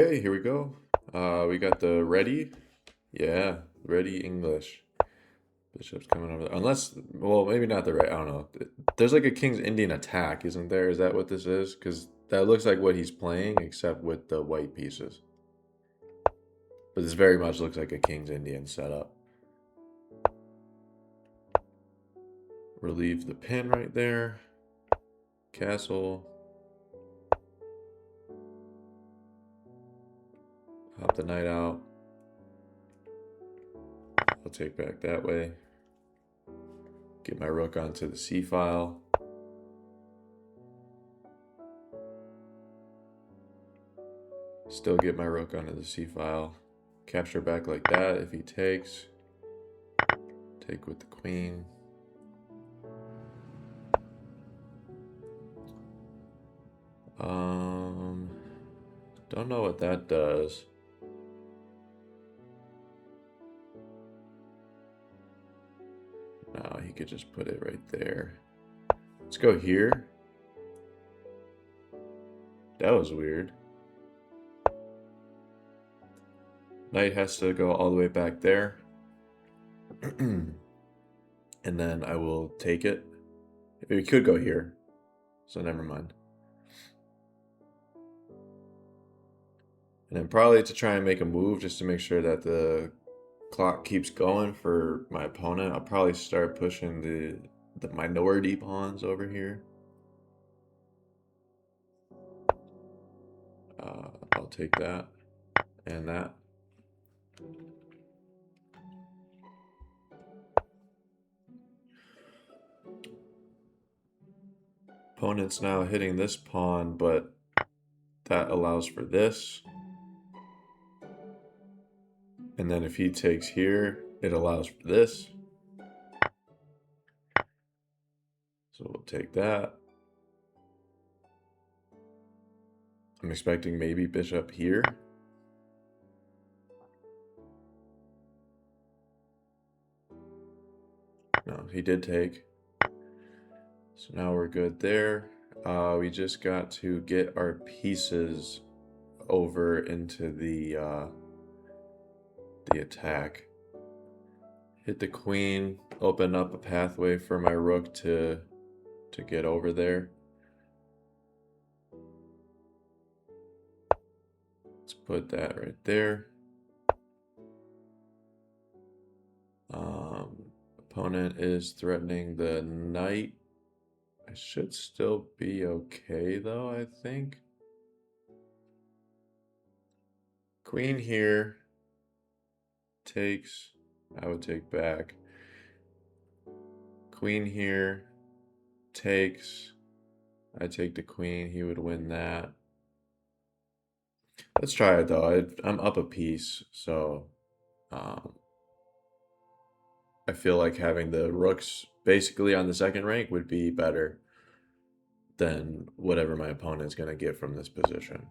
Okay, here we go. We got the ready. Yeah, ready English. Bishop's coming over there. Unless, well, maybe not the right. I don't know. There's like a King's Indian attack, isn't there? Is that what this is? Because that looks like what he's playing, except with the white pieces. But this very much looks like a King's Indian setup. Relieve the pin right there. Castle. Hop the knight out. I'll take back that way. Get my rook onto the c file. Still get my rook onto the c file. Capture back like that if he takes. Take with the queen. Don't know what that does. No, he could just put it right there. Let's go here. That was weird. Knight has to go all the way back there. And then I will take it. We could go here. So never mind. And then probably to try and make a move just to make sure that the clock keeps going for my opponent, I'll probably start pushing the minority pawns over here. I'll take that and that. Opponent's now hitting this pawn, but that allows for this. And then if he takes here, it allows for this. So we'll take that. I'm expecting maybe bishop here. No, he did take. So now we're good there. We just got to get our pieces over into the attack. Hit the queen, open up a pathway for my rook to get over there. Let's put that right there. Opponent is threatening the knight. I should still be okay though, I think. Queen here takes. I would take back. Queen here takes. I take the queen. He would win that. Let's try it though. I'm up a piece, so I feel like having the rooks basically on the second rank would be better than whatever my opponent's going to get from this position.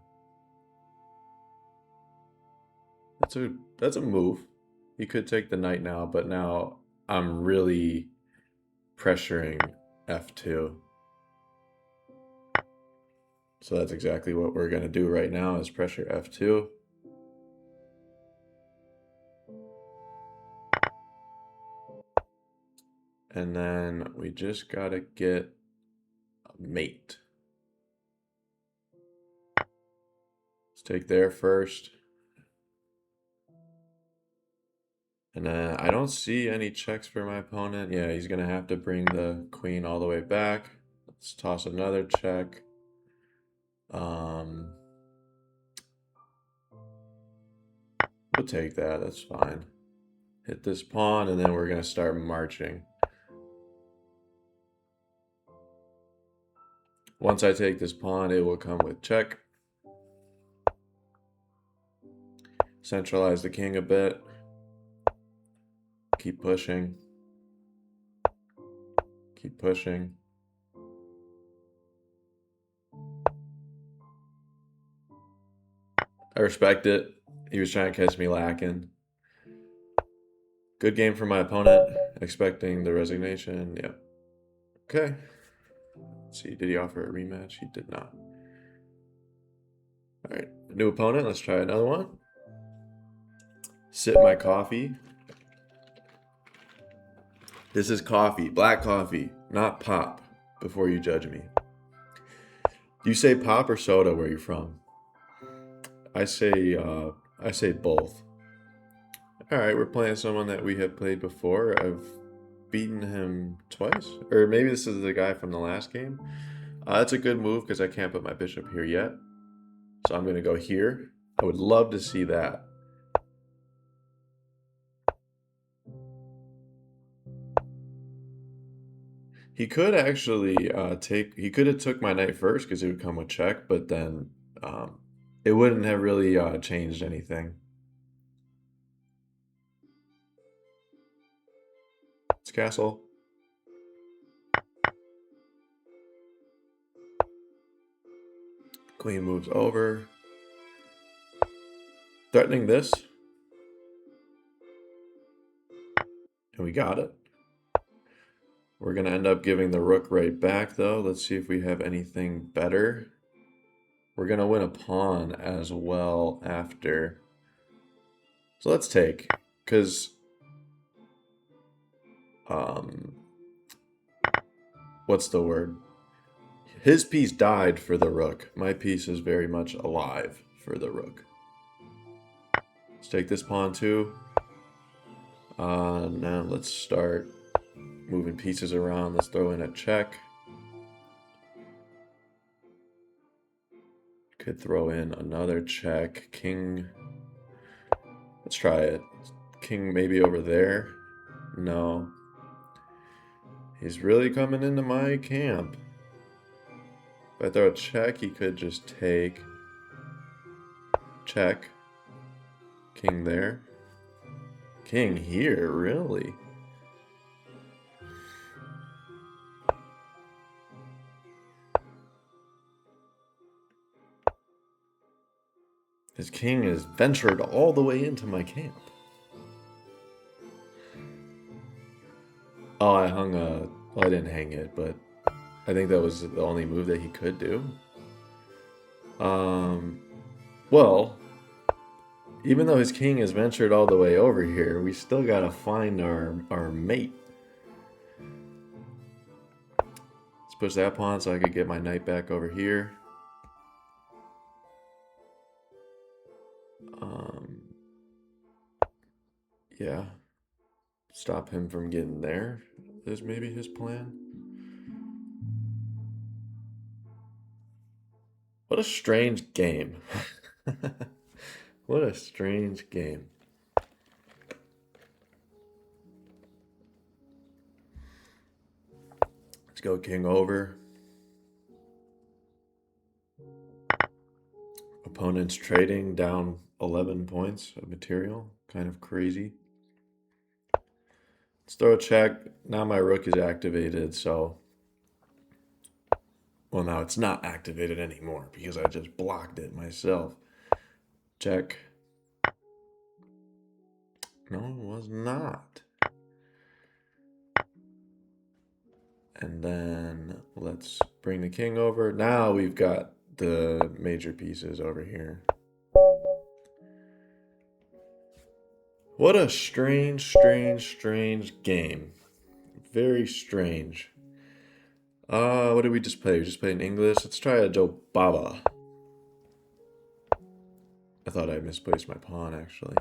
That's a move. He could take the knight now, but now I'm really pressuring f2. So that's exactly what we're going to do right now is pressure f2. And then we just got to get a mate. Let's take there first. And then I don't see any checks for my opponent. Yeah, he's going to have to bring the queen all the way back. Let's toss another check. We'll take that. That's fine. Hit this pawn, and then we're going to start marching. Once I take this pawn, it will come with check. Centralize the king a bit. Keep pushing. Keep pushing. I respect it. He was trying to catch me lacking. Good game for my opponent. Expecting the resignation. Yep. Okay. Let's see. Did he offer a rematch? He did not. All right, new opponent. Let's try another one. Sip my coffee. This is coffee, black coffee, not pop, before you judge me. Do you say pop or soda where you're from? I say both. All right, we're playing someone that we have played before. I've beaten him twice, or maybe this is the guy from the last game. That's a good move because I can't put my bishop here yet. So I'm going to go here. I would love to see that. He could actually he could have took my knight first because it would come with check, but then it wouldn't have really changed anything. It's castle. Queen moves over. Threatening this. And we got it. We're going to end up giving the rook right back, though. Let's see if we have anything better. We're going to win a pawn as well after. So let's take, because what's the word? His piece died for the rook. My piece is very much alive for the rook. Let's take this pawn too. Now let's start moving pieces around. Let's throw in a check. Could throw in another check. King. Let's try it. King maybe over there. No. He's really coming into my camp. If I throw a check, he could just take. Check. King there. King here, really? His king has ventured all the way into my camp. Oh, I hung a... Well, I didn't hang it, but I think that was the only move that he could do. Well, even though his king has ventured all the way over here, we still gotta find our mate. Let's push that pawn so I could get my knight back over here. Yeah. Stop him from getting there is maybe his plan. What a strange game. What a strange game. Let's go king over. Opponent's trading down 11 points of material. Kind of crazy. Let's throw a check. Now my rook is activated, so... Well, now it's not activated anymore because I just blocked it myself. Check. No, it was not. And then let's bring the king over. Now we've got the major pieces over here. What a strange game. Very strange. What did we just play? We just played in English. Let's try a Joe Baba. I thought I misplaced my pawn, actually.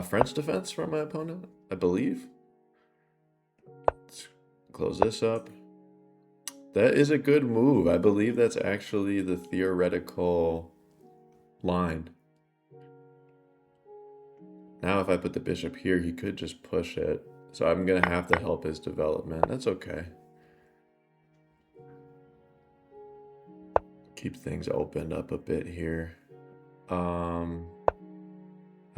French defense from my opponent, I believe. Let's close this up. That is a good move. I believe that's actually the theoretical line. Now if I put the bishop here, he could just push it. So I'm going to have to help his development. That's okay. Keep things opened up a bit here. I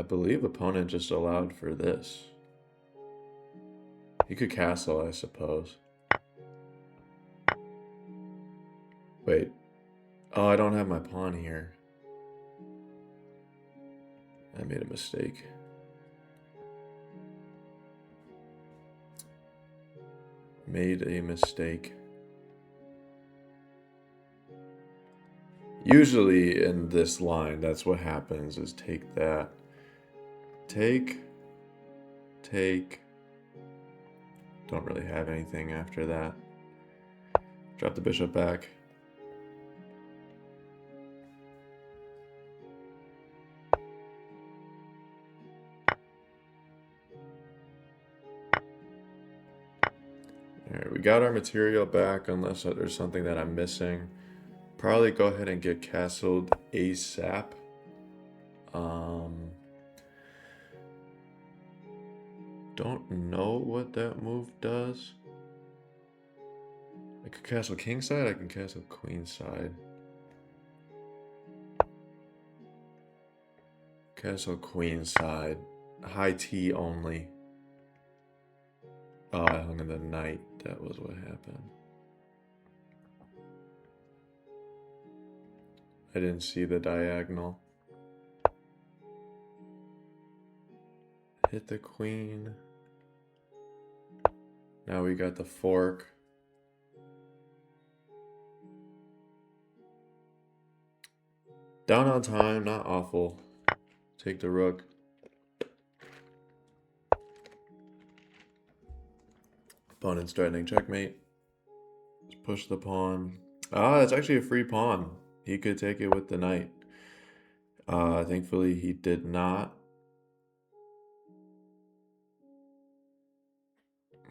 believe opponent just allowed for this. He could castle, I suppose. Wait. Oh, I don't have my pawn here. I made a mistake. Usually in this line, that's what happens, is take that. Take. Don't really have anything after that. Drop the bishop back. Alright, we got our material back, unless there's something that I'm missing. Probably go ahead and get castled ASAP. Don't know what that move does. I could castle kingside, I can castle queenside. Castle queenside. High T only. Oh, I hung in the knight. That was what happened. I didn't see the diagonal. Hit the queen. Now we got the fork. Down on time, not awful. Take the rook. Opponent's threatening checkmate. Let's push the pawn. Ah, it's actually a free pawn. He could take it with the knight. Thankfully, he did not.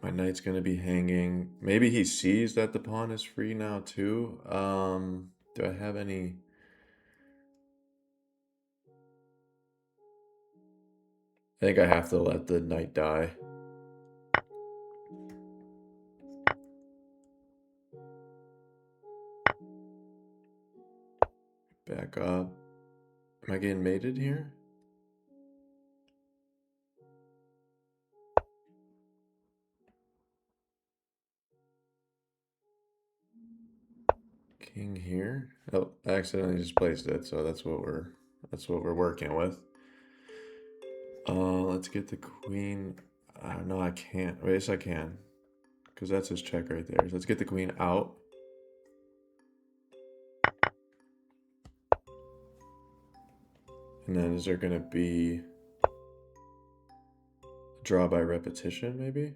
My knight's going to be hanging. Maybe he sees that the pawn is free now, too. Do I have any... I think I have to let the knight die. Back up. Am I getting mated here? King here. Oh, I accidentally just placed it, so that's what we're working with. Let's get the queen. I don't know, I can't. Wait, yes, I can. Because that's his check right there. So let's get the queen out. And then is there going to be a draw by repetition, maybe?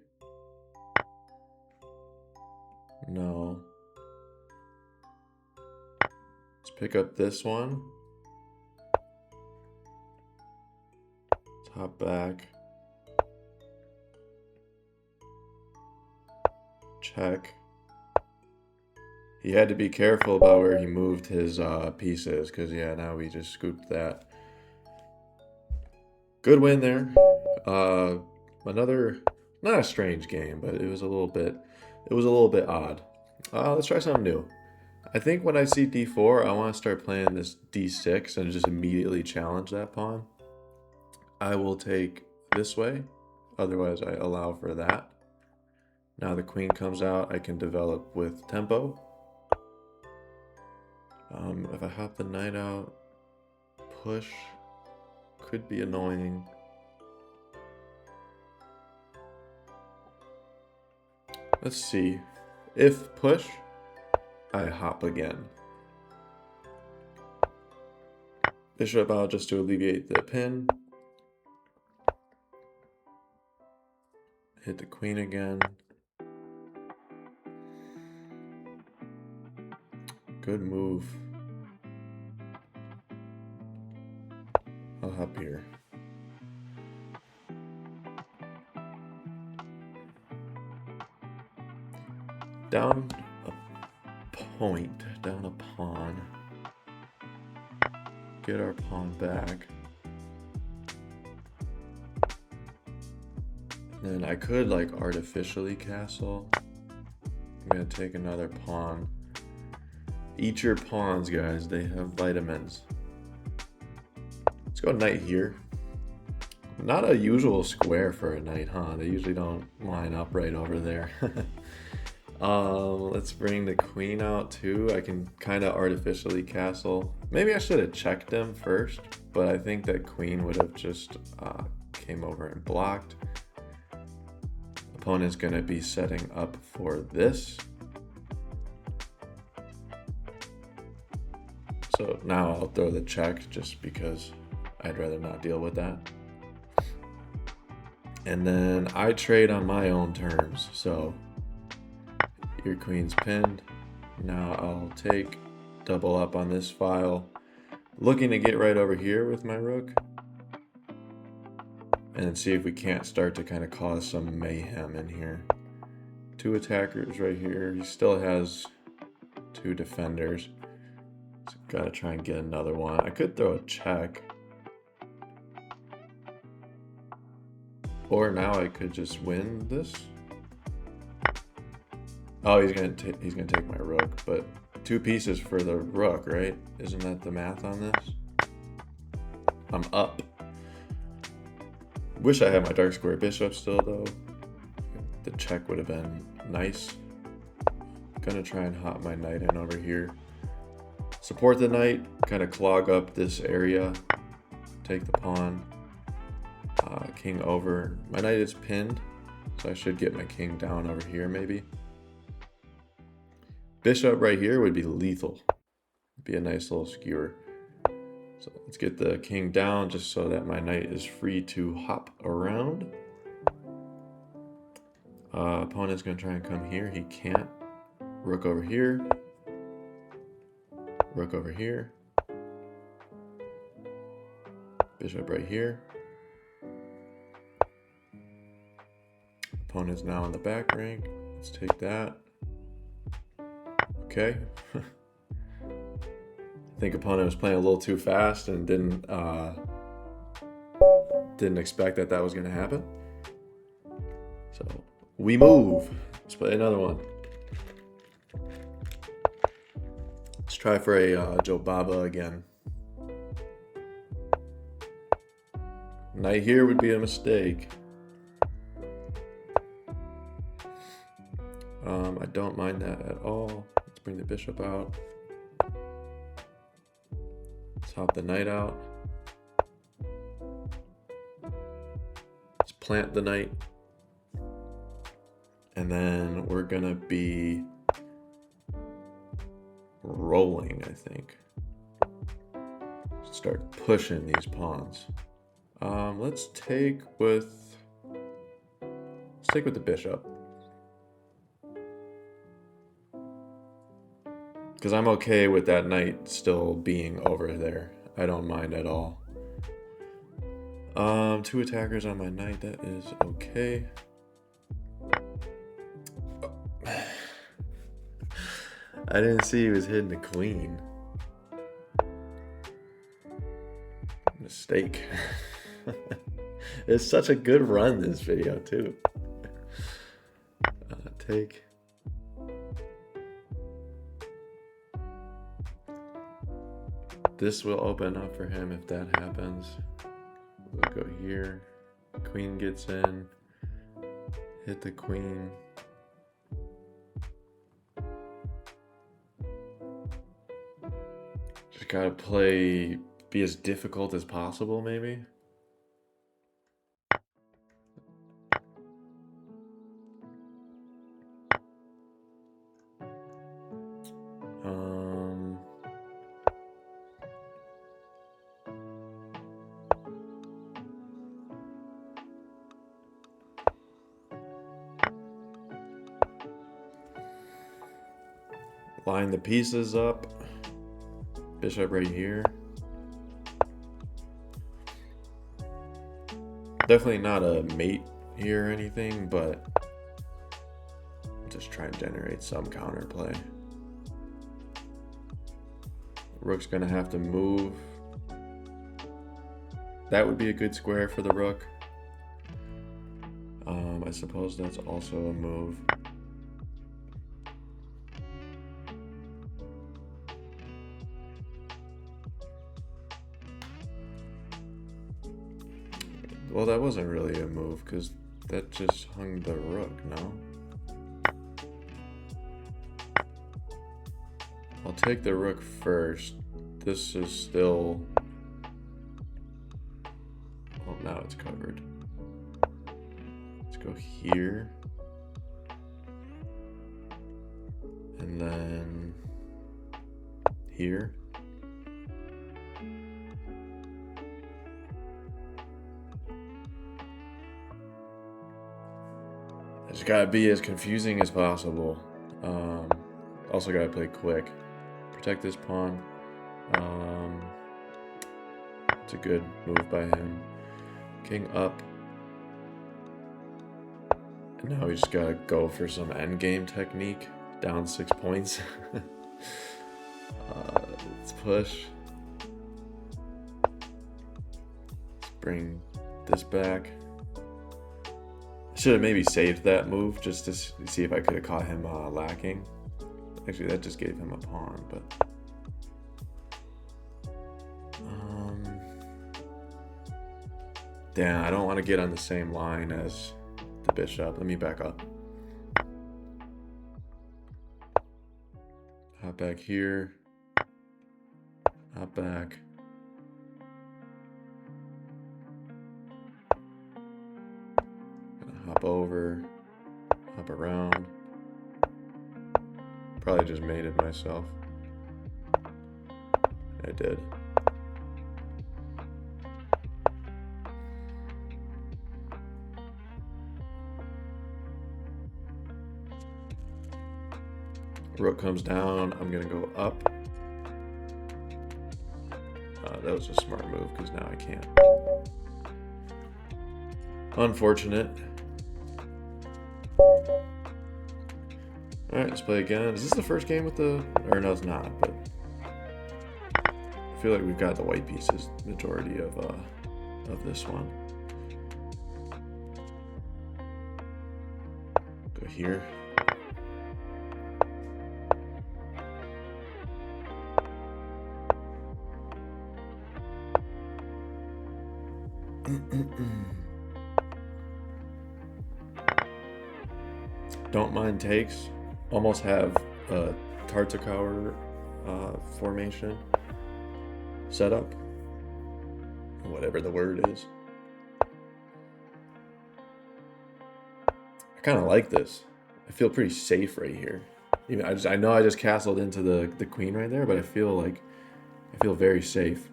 No. Let's pick up this one. Top back. Check. He had to be careful about where he moved his pieces, because yeah, now we just scooped that. Good win there. Another, not a strange game, but it was a little bit odd. Let's try something new. I think when I see d4, I want to start playing this d6 and just immediately challenge that pawn. I will take this way, otherwise I allow for that. Now the queen comes out, I can develop with tempo. If I hop the knight out, push, could be annoying. Let's see. If push, I hop again. Bishop out just to alleviate the pin. Hit the queen again. Good move. I'll hop here. Down a point, down a pawn. Get our pawn back. And then I could like artificially castle. I'm gonna take another pawn. Eat your pawns, guys. They have vitamins. Let's go knight here. Not a usual square for a knight, huh? They usually don't line up right over there. Let's bring the queen out too. I can kind of artificially castle. Maybe I should have checked him first, but I think that queen would have just came over and blocked. Opponent's gonna be setting up for this. So now I'll throw the check just because I'd rather not deal with that. And then I trade on my own terms. So your queen's pinned. Now I'll take double up on this file. Looking to get right over here with my rook. And then see if we can't start to kind of cause some mayhem in here. 2 attackers right here. He still has 2 defenders. So gotta try and get another one. I could throw a check. Or now I could just win this. Oh, he's gonna take my rook, but 2 pieces for the rook, right? Isn't that the math on this? I'm up. Wish I had my dark square bishop still though. The check would have been nice. Gonna try and hop my knight in over here. Support the knight, kind of clog up this area. Take the pawn. King over. My knight is pinned, so I should get my king down over here maybe. Bishop right here would be lethal. Be a nice little skewer. So let's get the king down just so that my knight is free to hop around. Opponent's gonna try and come here. He can't. Rook over here. Rook over here. Bishop right here. Opponent's now in the back rank. Let's take that. Okay. I think opponent was playing a little too fast and didn't expect that was going to happen. So we move. Let's play another one. Let's try for a Joe Baba again. Knight here would be a mistake. I don't mind that at all. Let's bring the bishop out. Let's hop the knight out. Let's plant the knight. And then we're gonna be rolling, I think. Start pushing these pawns. Let's take with the bishop. Because I'm okay with that knight still being over there. I don't mind at all. 2 attackers on my knight, that is okay. I didn't see he was hitting the queen. Mistake. It's such a good run, this video, too. Take. This will open up for him if that happens. We'll go here. Queen gets in. Hit the queen. Just gotta be as difficult as possible, maybe. Line the pieces up. Bishop right here. Definitely not a mate here or anything, but just try and generate some counterplay. Rook's gonna have to move. That would be a good square for the rook. I suppose that's also a move. Well, that wasn't really a move because that just hung the rook, no? I'll take the rook first. This is still... Well, now it's covered. Let's go here. And then here. I just gotta be as confusing as possible. Also gotta play quick. Protect this pawn. It's a good move by him. King up. And now we just gotta go for some endgame technique. Down 6 points. Let's push. Let's bring this back. I should have maybe saved that move just to see if I could have caught him lacking. Actually, that just gave him a pawn, but... Damn, I don't want to get on the same line as the bishop. Let me back up. Hop back here. Hop back. Gonna hop over. Hop around. Probably just made it myself. I did. Rook comes down, I'm gonna go up. That was a smart move because now I can't. Unfortunate. Alright, let's play again. Is this the first game with the... Or no, it's not, but... I feel like we've got the white pieces majority of this one. Go here. Don't mind takes. Almost have a Tartakower formation set up. Whatever the word is. I kind of like this. I feel pretty safe right here. Even I know I just castled into the queen right there, but I feel very safe.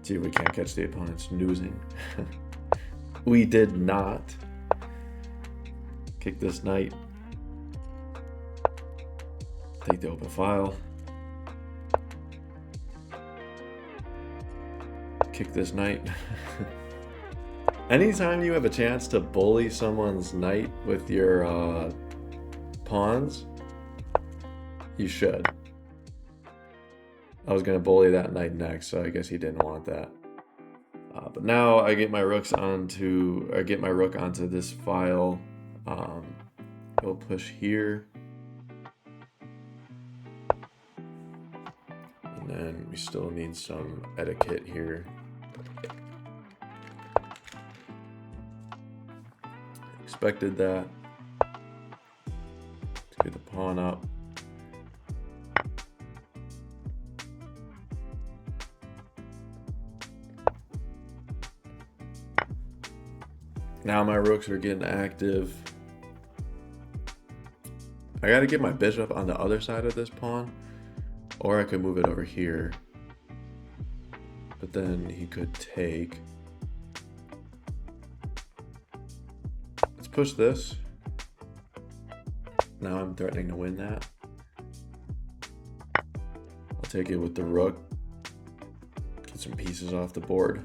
See if we can't catch the opponent snoozing. We did not. Kick this knight. Take the open file. Kick this knight. Anytime you have a chance to bully someone's knight with your pawns, you should. I was going to bully that knight next, so I guess he didn't want that. But now I get my rook onto this file. We'll push here. And then we still need some etiquette here. Expected that. Let's get the pawn up. Now my rooks are getting active. I gotta get my bishop on the other side of this pawn, or I could move it over here. But then he could take. Let's push this. Now I'm threatening to win that. I'll take it with the rook. Get some pieces off the board.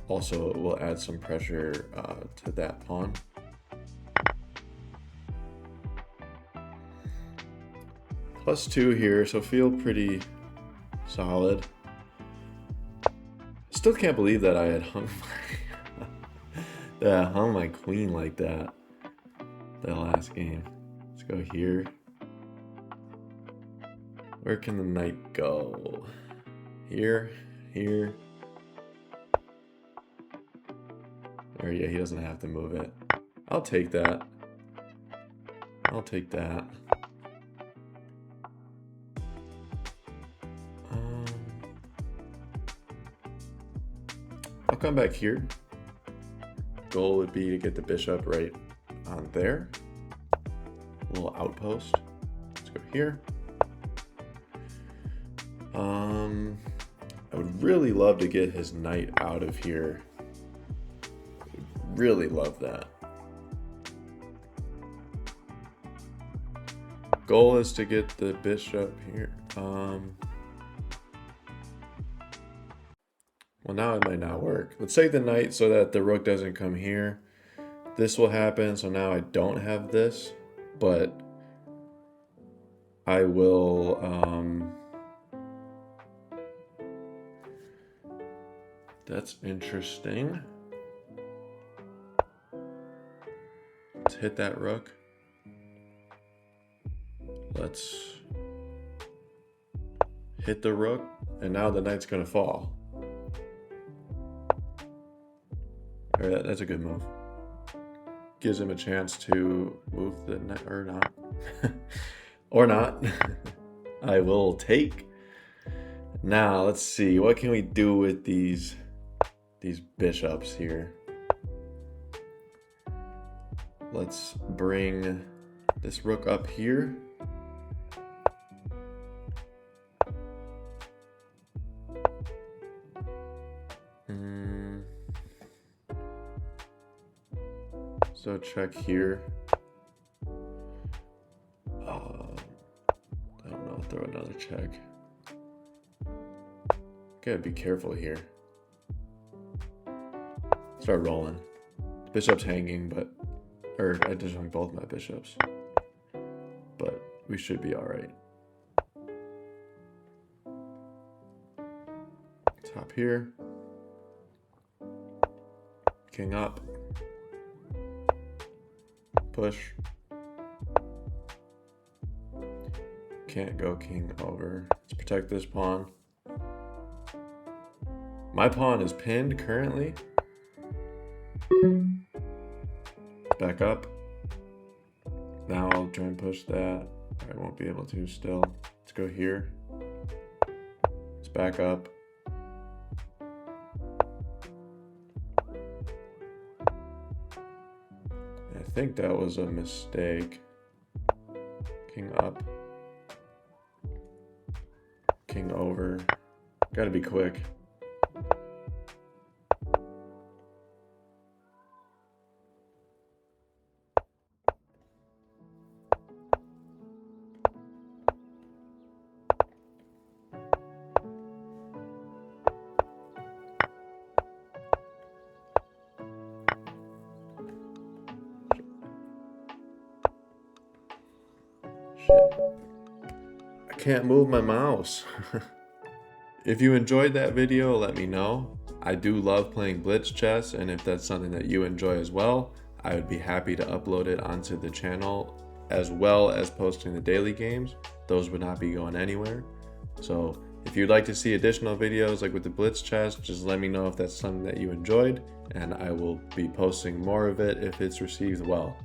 Also, it will add some pressure to that pawn. +2 here, so feel pretty solid. Still can't believe that I had hung my queen like that last game. Let's go here. Where can the knight go? Here, here. Or yeah, he doesn't have to move it. I'll take that. I'll take that. I'll come back here. Goal would be to get the bishop right on there. A little outpost. Let's go here. I would really love to get his knight out of here. really love that. Goal is to get the bishop here. Well, now it might not work. Let's take the knight so that the rook doesn't come here. This will happen, so now I don't have this, but I will, that's interesting. Let's hit that rook. Let's hit the rook, and now the knight's gonna fall. All right, that's a good move. Gives him a chance to move the knight, or not. Or not. I will take. Now, let's see. What can we do with these bishops here? Let's bring this rook up here. So check here. I don't know, throw another check. Gotta be careful here. Start rolling. The bishop's hanging, but, or I just hung both my bishops. But we should be all right. Top here. King up. Push. Can't go king over. Let's protect this pawn. My pawn is pinned currently. Back up. Now I'll try and push that. I won't be able to still. Let's go here. Let's back up. I think that was a mistake. King up. King over. Gotta be quick. Shit. I can't move my mouse. If you enjoyed that video, let me know. I do love playing Blitz chess, and if that's something that you enjoy as well, I would be happy to upload it onto the channel, as well as posting the daily games. Those would not be going anywhere. So if you'd like to see additional videos like with the Blitz chess, just let me know if that's something that you enjoyed, and I will be posting more of it if it's received well.